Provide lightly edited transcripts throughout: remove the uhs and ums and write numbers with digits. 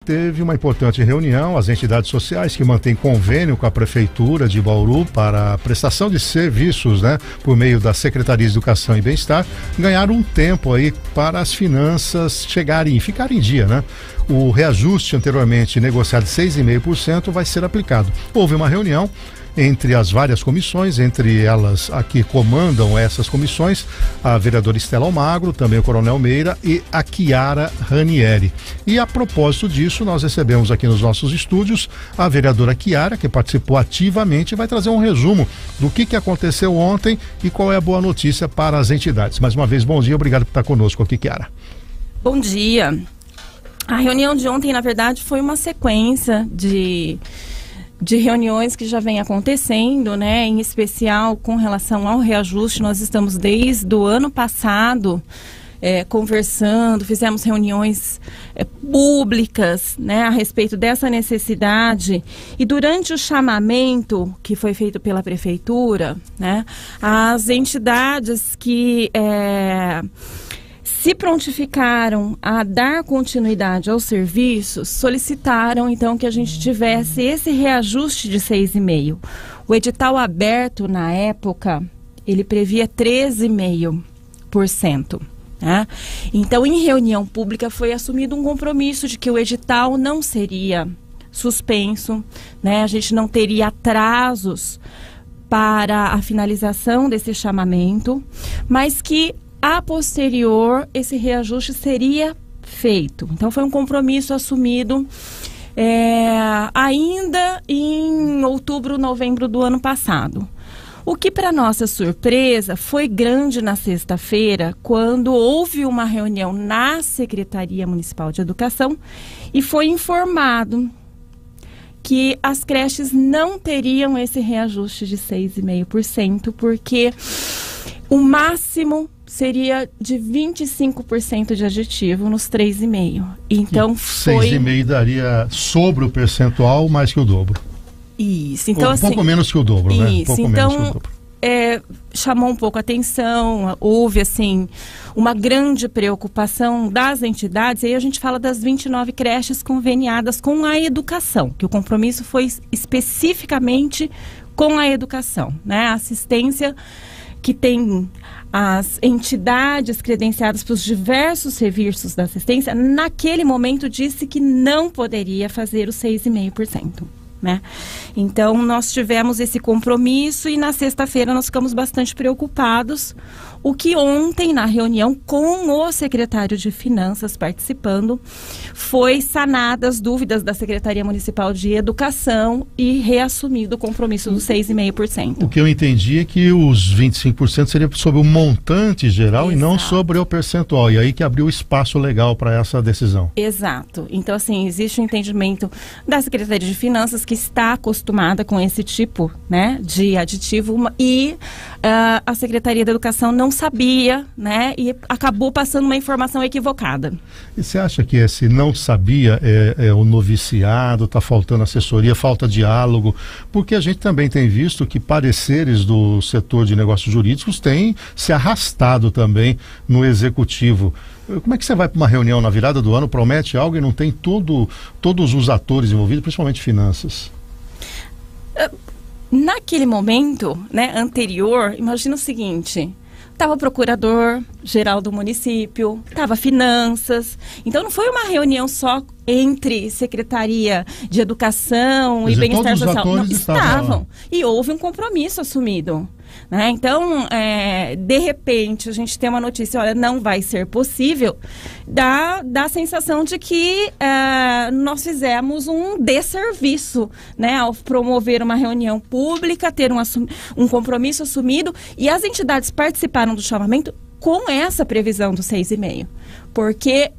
Teve uma importante reunião, as entidades sociais que mantêm convênio com a Prefeitura de Bauru para a prestação de serviços, por meio da Secretaria de Educação e Bem-Estar, ganharam um tempo aí para as finanças ficarem em dia, O reajuste anteriormente negociado de 6,5% vai ser aplicado. Houve uma reunião entre as várias comissões, entre elas a que comandam essas comissões, a vereadora Estela Almagro, também o Coronel Meira e a Chiara Ranieri. E a propósito disso, nós recebemos aqui nos nossos estúdios a vereadora Chiara, que participou ativamente e vai trazer um resumo do que aconteceu ontem e qual é a boa notícia para as entidades. Mais uma vez, bom dia, obrigado por estar conosco aqui, Chiara. Bom dia. A reunião de ontem, na verdade, foi uma sequência de reuniões que já vem acontecendo, em especial com relação ao reajuste. Nós estamos desde o ano passado conversando, fizemos reuniões públicas, a respeito dessa necessidade, e durante o chamamento que foi feito pela Prefeitura, as entidades que se prontificaram a dar continuidade aos serviços, solicitaram então que a gente tivesse esse reajuste de 6,5%. O edital aberto na época, ele previa 13,5%. Então, em reunião pública foi assumido um compromisso de que o edital não seria suspenso, a gente não teria atrasos para a finalização desse chamamento, mas que a posterior, esse reajuste seria feito. Então, foi um compromisso assumido ainda em outubro, novembro do ano passado. O que, para nossa surpresa, foi grande na sexta-feira, quando houve uma reunião na Secretaria Municipal de Educação e foi informado que as creches não teriam esse reajuste de 6,5%, porque o máximo seria de 25% de aditivo nos 3,5%. Então foi... 6,5% daria sobre o percentual mais que o dobro. Isso. Então, um pouco menos que o dobro, isso. Pouco então, menos que o dobro. Chamou um pouco a atenção, houve, uma grande preocupação das entidades, e aí a gente fala das 29 creches conveniadas com a educação, que o compromisso foi especificamente com a educação, A assistência que tem as entidades credenciadas para os diversos serviços da assistência, naquele momento disse que não poderia fazer os 6,5%. Então, nós tivemos esse compromisso e na sexta-feira nós ficamos bastante preocupados. O que ontem, na reunião com o secretário de Finanças participando, foi sanadas as dúvidas da Secretaria Municipal de Educação e reassumido o compromisso dos 6,5%. O que eu entendi é que os 25% seria sobre o montante geral. Exato. E não sobre o percentual. E aí que abriu espaço legal para essa decisão. Exato. Então, existe um entendimento da Secretaria de Finanças que está acostumada com esse tipo, de aditivo, e a Secretaria da Educação não sabia, e acabou passando uma informação equivocada. E você acha que esse não sabia é o noviciado, está faltando assessoria, falta diálogo? Porque a gente também tem visto que pareceres do setor de negócios jurídicos têm se arrastado também no executivo. Como é que você vai para uma reunião na virada do ano, promete algo e não tem todos os atores envolvidos, principalmente finanças? Naquele momento, anterior, imagina o seguinte: estava o procurador-geral do município, estava finanças. Então, não foi uma reunião só entre Secretaria de Educação e Bem-Estar Social. Não, estavam. E houve um compromisso assumido. Então, de repente, a gente tem uma notícia, olha, não vai ser possível, dá a sensação de que nós fizemos um desserviço, ao promover uma reunião pública, ter um compromisso assumido, e as entidades participaram do chamamento com essa previsão do 6,5%. Porque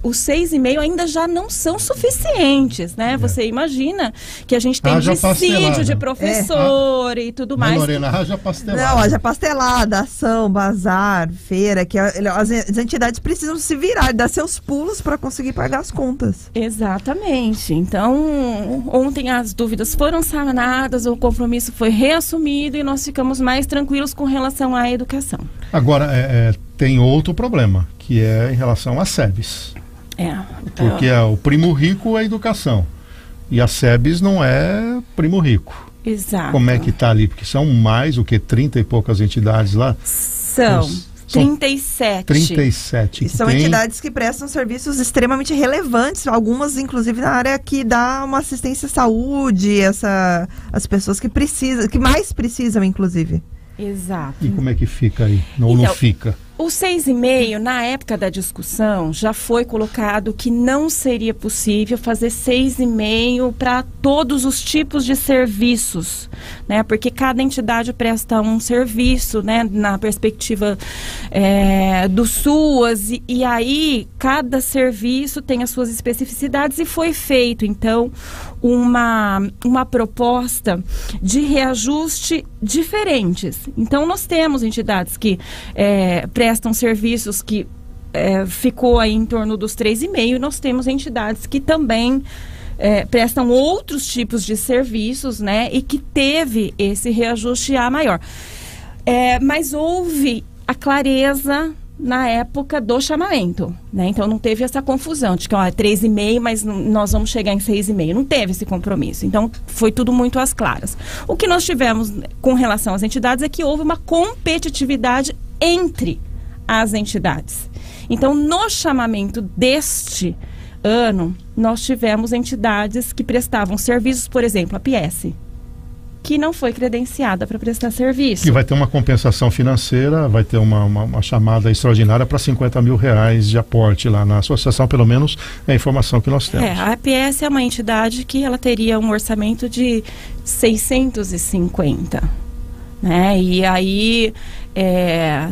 os 6,5% ainda já não são suficientes, Você imagina que a gente tem dissídio de professor e tudo mais. Lorena, haja pastelada. Não, haja pastelada, ação, bazar, feira, que as entidades precisam se virar, dar seus pulos para conseguir pagar as contas. Exatamente. Então, ontem as dúvidas foram sanadas, o compromisso foi reassumido e nós ficamos mais tranquilos com relação à educação. Agora, tem outro problema, que é em relação às SEBs. Porque o primo rico é a educação. E a SEBS não é primo rico. Exato. Como é que está ali? Porque são mais, 30 e poucas entidades lá? São 37. 37. E são entidades que prestam serviços extremamente relevantes, algumas inclusive na área que dá uma assistência à saúde, as pessoas que precisam, que mais precisam, inclusive. Exato. E como é que fica aí? Ou não fica? O 6,5, na época da discussão, já foi colocado que não seria possível fazer 6,5 para todos os tipos de serviços, né? Porque cada entidade presta um serviço, né? Na perspectiva do SUAS, e aí cada serviço tem as suas especificidades, e foi feito, então, uma proposta de reajuste diferentes. Então, nós temos entidades que prestam serviços que ficou aí em torno dos 3,5, nós temos entidades que também prestam outros tipos de serviços, né, e que teve esse reajuste A maior. Mas houve a clareza na época do chamamento, né? Então não teve essa confusão de que é 3,5, mas nós vamos chegar em 6,5. Não teve esse compromisso. Então foi tudo muito às claras. O que nós tivemos com relação às entidades é que houve uma competitividade entre as entidades. Então, no chamamento deste ano, nós tivemos entidades que prestavam serviços, por exemplo, a PS, que não foi credenciada para prestar serviço. Que vai ter uma compensação financeira, vai ter uma chamada extraordinária para R$50 mil de aporte lá na associação, pelo menos é a informação que nós temos. A APS é uma entidade que ela teria um orçamento de 650, né? E aí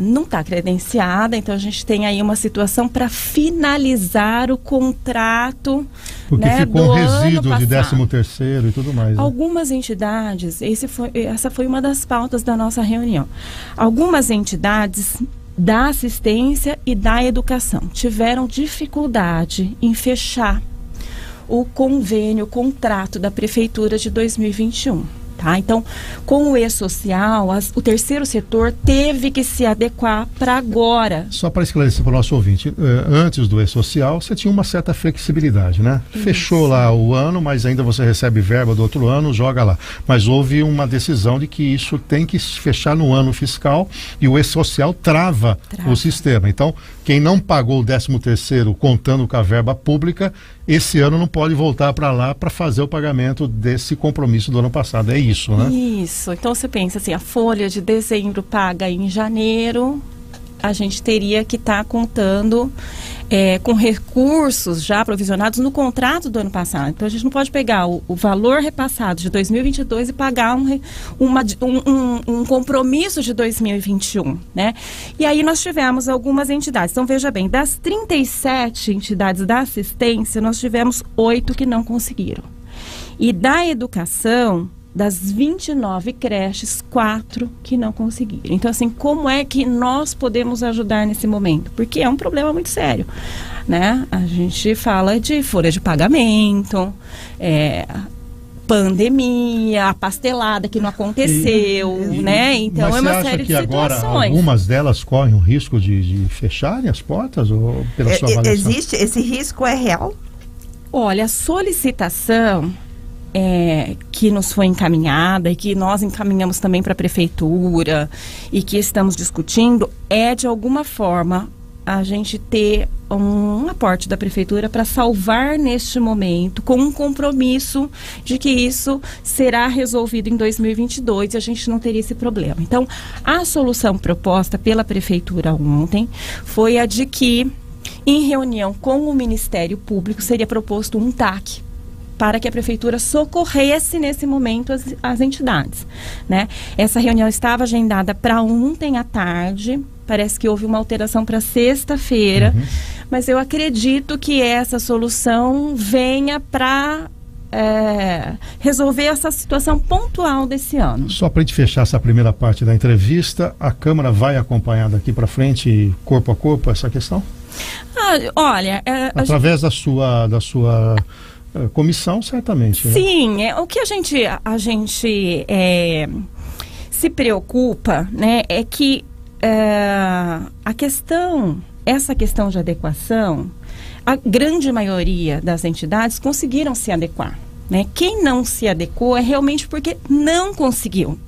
não está credenciada, então a gente tem aí uma situação para finalizar o contrato. Porque ficou um resíduo de 13º e tudo mais. Algumas entidades, essa foi uma das pautas da nossa reunião. Algumas entidades da assistência e da educação tiveram dificuldade em fechar o convênio, o contrato da prefeitura de 2021. Tá? Então, com o E-Social, o terceiro setor teve que se adequar para agora. Só para esclarecer para o nosso ouvinte, antes do E-Social, você tinha uma certa flexibilidade, né? Isso. Fechou lá o ano, mas ainda você recebe verba do outro ano, joga lá. Mas houve uma decisão de que isso tem que fechar no ano fiscal e o E-Social trava o sistema. Então, quem não pagou o 13º contando com a verba pública, esse ano não pode voltar para lá para fazer o pagamento desse compromisso do ano passado. É isso, né? Isso. Então você pensa assim, a folha de dezembro paga em janeiro, a gente teria que estar contando com recursos já provisionados no contrato do ano passado. Então a gente não pode pegar o valor repassado de 2022 e pagar um compromisso de 2021, né? E aí nós tivemos algumas entidades. Então veja bem, das 37 entidades da assistência, nós tivemos 8 que não conseguiram. E da educação, das 29 creches, 4 que não conseguiram. Então, assim, como é que nós podemos ajudar nesse momento? Porque é um problema muito sério, né? A gente fala de folha de pagamento, pandemia, a pastelada que não aconteceu, né? Então, mas é uma série de agora situações. Algumas delas correm o risco de fecharem as portas? Ou pela sua avaliação? Existe? Esse risco é real? Olha, a solicitação que nos foi encaminhada e que nós encaminhamos também para a prefeitura e que estamos discutindo de alguma forma a gente ter um aporte da prefeitura para salvar neste momento, com um compromisso de que isso será resolvido em 2022 e a gente não teria esse problema. Então, a solução proposta pela prefeitura ontem foi a de que, em reunião com o Ministério Público, seria proposto um TAC para que a prefeitura socorresse nesse momento as entidades, né? Essa reunião estava agendada para ontem à tarde, parece que houve uma alteração para sexta-feira, mas eu acredito que essa solução venha para resolver essa situação pontual desse ano. Só para a gente fechar essa primeira parte da entrevista, a Câmara vai acompanhar daqui para frente, corpo a corpo, essa questão? Olha... Através da sua comissão, certamente. Sim, né? O que a gente se preocupa, né, é que essa questão de adequação, a grande maioria das entidades conseguiram se adequar, né? Quem não se adequou é realmente porque não conseguiu,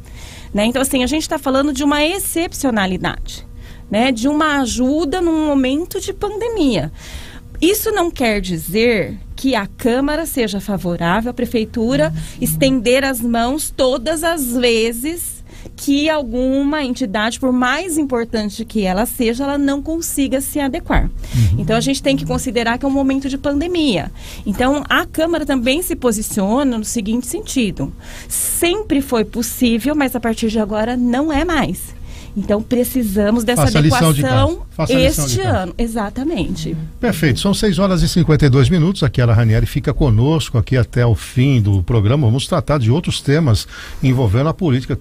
né? Então, assim, a gente está falando de uma excepcionalidade, né? De uma ajuda num momento de pandemia. Isso não quer dizer que a Câmara seja favorável à Prefeitura estender as mãos todas as vezes que alguma entidade, por mais importante que ela seja, ela não consiga se adequar. Então, a gente tem que considerar que é um momento de pandemia. Então, a Câmara também se posiciona no seguinte sentido: sempre foi possível, mas a partir de agora não é mais. Então, precisamos dessa adequação este ano. Exatamente. Perfeito. São 6h52. A Chiara Ranieri fica conosco aqui até o fim do programa. Vamos tratar de outros temas envolvendo a política.